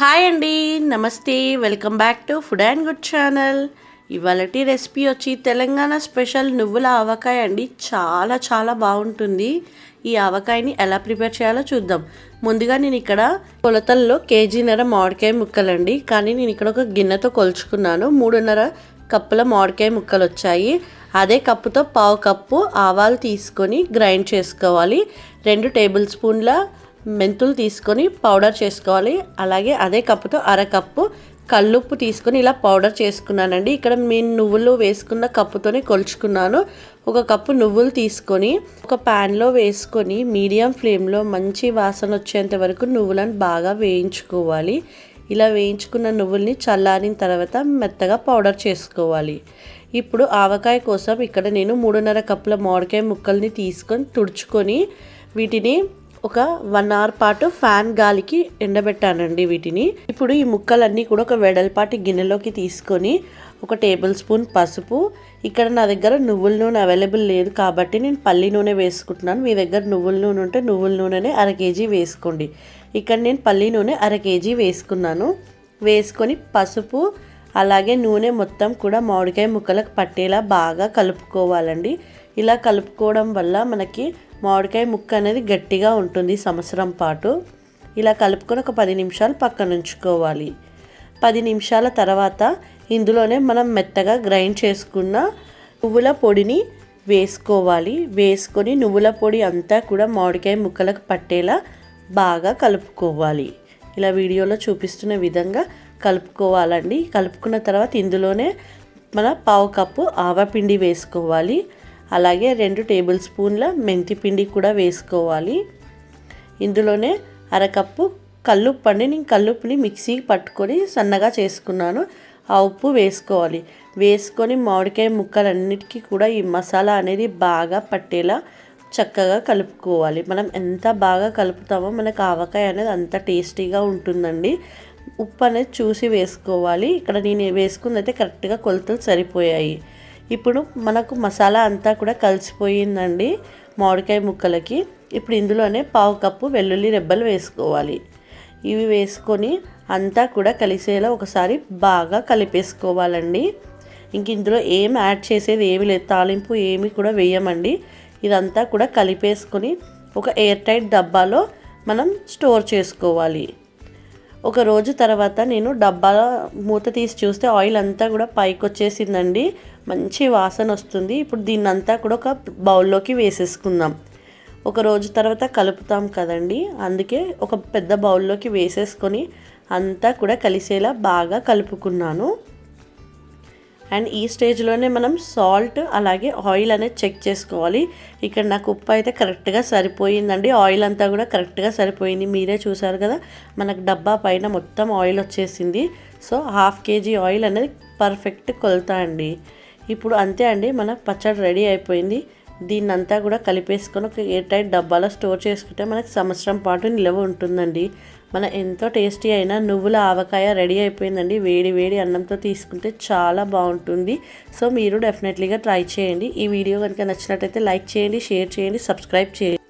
Hi అండి, నమస్తే. Welcome back to food and good channel. ఇవాళటి రెసిపీ వచ్చి తెలంగాణ స్పెషల్ నువ్వుల ఆవకాయ అండి. చాలా చాలా బాగుంటుంది. ఈ ఆవకాయని ఎలా ప్రిపేర్ చేయాలో చూద్దాం. ముందుగా నేను ఇక్కడ కొలతల్లో కేజీన్నర మామిడికాయ ముక్కలండి, కానీ నేను ఇక్కడ ఒక గిన్నెతో కొలుచుకున్నాను. 3.5 కప్పుల మామిడికాయ ముక్కలు వచ్చాయి. అదే కప్పుతో 1/2 కప్పు ఆవాలు తీసుకొని గ్రైండ్ చేసుకోవాలి. 2 టేబుల్ స్పూన్ల మెంతులు తీసుకొని పౌడర్ చేసుకోవాలి. అలాగే అదే కప్పుతో 1/2 కప్పు కల్లుప్పు తీసుకొని ఇలా పౌడర్ చేసుకున్నానండి. ఇక్కడ నేను నువ్వులు వేసుకున్న కప్పుతోనే కొలుచుకున్నాను. 1 కప్పు నువ్వులు తీసుకొని ఒక ప్యాన్లో వేసుకొని మీడియం ఫ్లేమ్లో మంచి వాసన వచ్చేంత వరకు నువ్వులను బాగా వేయించుకోవాలి. ఇలా వేయించుకున్న నువ్వుల్ని చల్లారిన తర్వాత మెత్తగా పౌడర్ చేసుకోవాలి. ఇప్పుడు ఆవకాయ కోసం ఇక్కడ నేను 3.5 కప్పుల మామిడికాయ ముక్కల్ని తీసుకొని తుడుచుకొని వీటిని ఒక 1 అవర్ పాటు ఫ్యాన్ గాలికి ఎండబెట్టానండి వీటిని. ఇప్పుడు ఈ ముక్కలన్నీ కూడా ఒక వెడల్పాటి గిన్నెలోకి తీసుకొని 1 టేబుల్ స్పూన్ పసుపు, ఇక్కడ నా దగ్గర నువ్వుల నూనె అవైలబుల్ లేదు కాబట్టి నేను పల్లి నూనె వేసుకుంటున్నాను. మీ దగ్గర నువ్వుల నూనె ఉంటే నువ్వుల నూనెనే 1/2 కేజీ వేసుకోండి. ఇక్కడ నేను పల్లి నూనె 1/2 కేజీ వేసుకున్నాను. వేసుకొని పసుపు అలాగే నూనె మొత్తం కూడా మామిడికాయ ముక్కలకు పట్టేలా బాగా కలుపుకోవాలండి. ఇలా కలుపుకోవడం వల్ల మనకి మామిడికాయ ముక్క అనేది గట్టిగా ఉంటుంది సంవత్సరం పాటు. ఇలా కలుపుకొని ఒక 10 నిమిషాలు పక్కన ఉంచుకోవాలి. 10 నిమిషాల తర్వాత ఇందులోనే మనం మెత్తగా గ్రైండ్ చేసుకున్న నువ్వుల పొడిని వేసుకోవాలి. వేసుకొని నువ్వుల పొడి అంతా కూడా మామిడికాయ ముక్కలకు పట్టేలా బాగా కలుపుకోవాలి. ఇలా వీడియోలో చూపిస్తున్న విధంగా కలుపుకోవాలండి. కలుపుకున్న తర్వాత ఇందులోనే మన 1/2 కప్పు ఆవపిండి వేసుకోవాలి. అలాగే 2 టేబుల్ స్పూన్ల మెంతి పిండి కూడా వేసుకోవాలి. ఇందులోనే 1/2 కప్పు కల్లుప్పు అండి. నేను కల్లుప్పుని మిక్సీ పట్టుకొని సన్నగా చేసుకున్నాను. ఆ ఉప్పు వేసుకోవాలి. వేసుకొని మామిడికాయ ముక్కలన్నిటికీ కూడా ఈ మసాలా అనేది బాగా పట్టేలా చక్కగా కలుపుకోవాలి. మనం ఎంత బాగా కలుపుతామో మనకు ఆవకాయ అనేది అంత టేస్టీగా ఉంటుందండి. ఉప్పు అనేది చూసి వేసుకోవాలి. ఇక్కడ నేను వేసుకుందైతే కరెక్ట్గా కొలతలు సరిపోయాయి. ఇప్పుడు మనకు మసాలా అంతా కూడా కలిసిపోయిందండి మామిడికాయ ముక్కలకి. ఇప్పుడు ఇందులోనే 1/2 కప్పు వెల్లుల్లి రెబ్బలు వేసుకోవాలి. ఇవి వేసుకొని అంతా కూడా కలిసేలా ఒకసారి బాగా కలిపేసుకోవాలండి. ఇంక ఇందులో ఏం యాడ్ చేసేది ఏమీ లేదు, తాలింపు ఏమి కూడా వేయమండి. ఇదంతా కూడా కలిపేసుకొని ఒక ఎయిర్ టైట్ డబ్బాలో మనం స్టోర్ చేసుకోవాలి. ఒక రోజు తర్వాత నేను డబ్బాల మూత తీసి చూస్తే ఆయిల్ అంతా కూడా పైకి వచ్చేసిందండి. మంచి వాసన వస్తుంది. ఇప్పుడు దీన్నంతా కూడా ఒక బౌల్లోకి వేసేసుకుందాం. ఒక రోజు తర్వాత కలుపుతాం కదండి, అందుకే ఒక పెద్ద బౌల్లోకి వేసేసుకొని అంతా కూడా కలిసేలా బాగా కలుపుకున్నాను. అండ్ ఈ స్టేజ్లోనే మనం సాల్ట్ అలాగే ఆయిల్ అనేది చెక్ చేసుకోవాలి. ఇక్కడ నాకు ఉప్పు అయితే కరెక్ట్గా సరిపోయిందండి. ఆయిల్ అంతా కూడా కరెక్ట్గా సరిపోయింది. మీరే చూసారు కదా, మనకు డబ్బా పైన మొత్తం ఆయిల్ వచ్చేసింది. సో 1/2 కేజీ ఆయిల్ అనేది పర్ఫెక్ట్ కొలత అండి. ఇప్పుడు అంతే అండి, మన పచ్చడి రెడీ అయిపోయింది. దీన్నంతా కూడా కలిపేసుకొని ఒక ఎయిర్ టైట్ డబ్బాలో స్టోర్ చేసుకుంటే మనకి సంవత్సరం పాటు నిల్వ ఉంటుందండి. మన ఎంతో టేస్టీ అయిన నువ్వుల ఆవకాయ రెడీ అయిపోయిందండి. వేడి వేడి అన్నంతో తీసుకుంటే చాలా బాగుంటుంది. సో మీరు డెఫినెట్లీగా ట్రై చేయండి. ఈ వీడియో కనుక నచ్చినట్టయితే లైక్ చేయండి, షేర్ చేయండి, సబ్స్క్రైబ్ చేయండి.